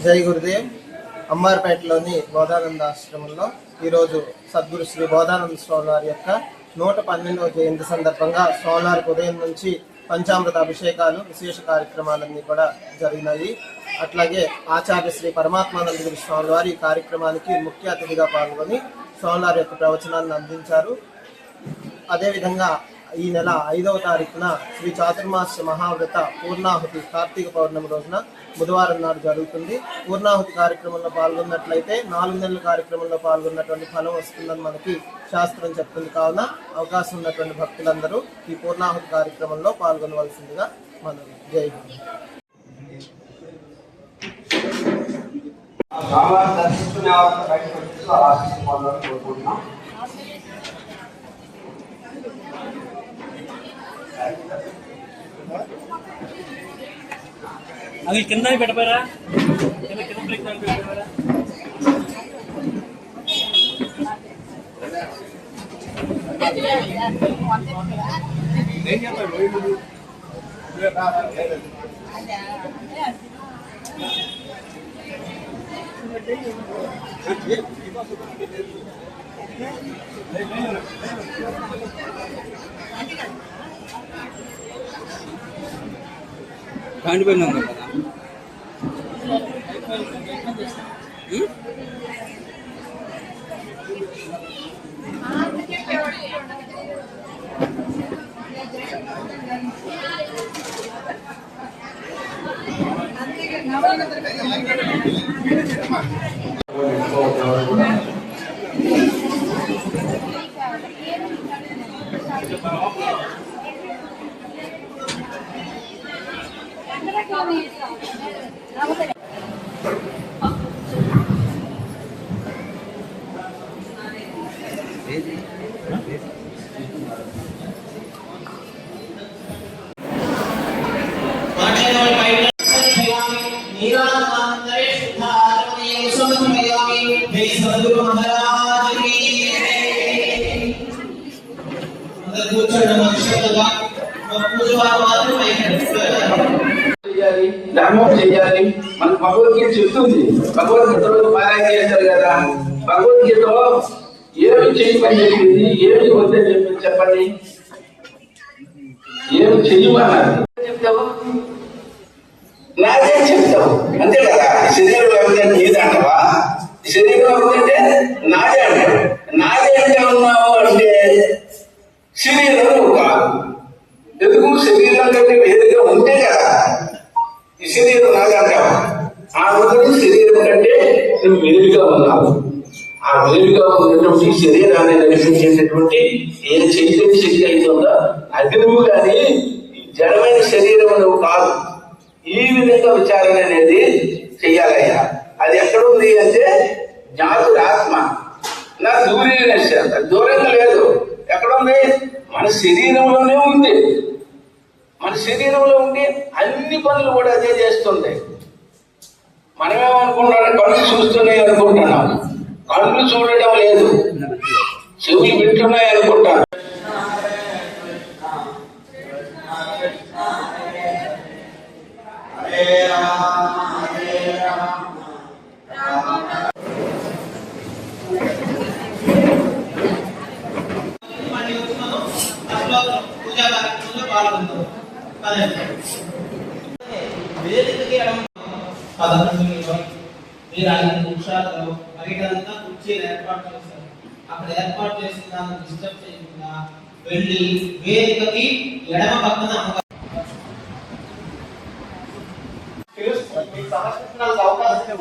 జై గురుదేవ్. అంబార్పేటలోని బోధానంద ఆశ్రమంలో ఈరోజు సద్గురు శ్రీ బోధానంద స్వామి వారి యొక్క 112వ జయంతి సందర్భంగా స్వామివారికి ఉదయం నుంచి పంచామృత అభిషేకాలు, విశేష కార్యక్రమాలన్నీ కూడా జరిగినాయి. అట్లాగే ఆచార్య శ్రీ పరమాత్మానంద స్వామి వారి కార్యక్రమానికి ముఖ్య అతిథిగా పాల్గొని స్వామివారి యొక్క ప్రవచనాన్ని అందించారు. అదేవిధంగా ఈ నెల 5వ తారీఖున శ్రీ చాతుర్మాస మహావ్రత పూర్ణాహుతి కార్తీక పౌర్ణమి రోజున బుధవారం నాడు జరుగుతుంది. పూర్ణాహుతి కార్యక్రమంలో పాల్గొన్నట్లయితే 4 నెలల కార్యక్రమంలో పాల్గొన్నటువంటి ఫలం వస్తుందని మనకి శాస్త్రం చెప్తుంది. కావున అవకాశం ఉన్నటువంటి భక్తులందరూ ఈ పూర్ణాహుతి కార్యక్రమంలో పాల్గొనవలసిందిగా మనవి. జై హింద్. అది కింద పెట్టపోయారా? కింద బ్రేక్ పెట్టపోయారా? కాండిపోయినాం కదా. ధర్మం చెయ్యాలి. మన భగవద్గీత చెప్తుంది. భగవద్గీతలో పారాయణ చేస్తారు కదా. భగవద్గీతలో ఏమి చేయమని చెప్పింది, ఏమి వద్దని చెప్పింది చెప్పండి. ఏమి చెయ్యమన్నారు చెప్తావు, నాదే చెప్తావు, అంతే కదా. శరీరం ఏమిటంటే నీది అంటావా? శరీరం ఏమిటంటే నాదే అంటావు. నాదే అంటే ఉన్నావు అంటే శరీరం నువ్వు కాదు. ఎందుకు? శరీరం కంటే వేరుగా ఉంటే కదా ఈ శరీరం నాదే అంటావు. ఆ రోజు శరీరం కంటే నువ్వు వేరుగా ఉన్నావు. ఆ వేరుగా ఉన్నటువంటి శరీరాన్ని నడిపించేటటువంటి ఏ చైతన్య శక్తి అవుతుందో అది నువ్వు కానీ ఈ జడమైన శరీరం నువ్వు కాదు. ఈ విధంగా విచారణ అనేది చెయ్యాలయ్యా. అది ఎక్కడుంది అంటే జ్ఞాతురాత్మ నా దూరంగా లేదు. ఎక్కడుంది? మన శరీరంలోనే ఉంది. మన శరీరంలో ఉండి అన్ని పనులు కూడా అదే చేస్తుంది. మనమేమనుకుంటున్నాం? కళ్ళు చూస్తున్నాయి అనుకుంటున్నాం. కళ్ళు చూడటం లేదు, చెవులు వింటున్నాయి అనుకుంటాను. మీరు 5 నిమిషాల్లో బయటంతా కుర్చీలు ఏర్పాటు చేశారు. అక్కడ ఏర్పాటు చేసిన దాన్ని డిస్టర్బ్ చేయకుండా వెళ్ళి వేదికకి ఎడమ పక్కన అవకాశం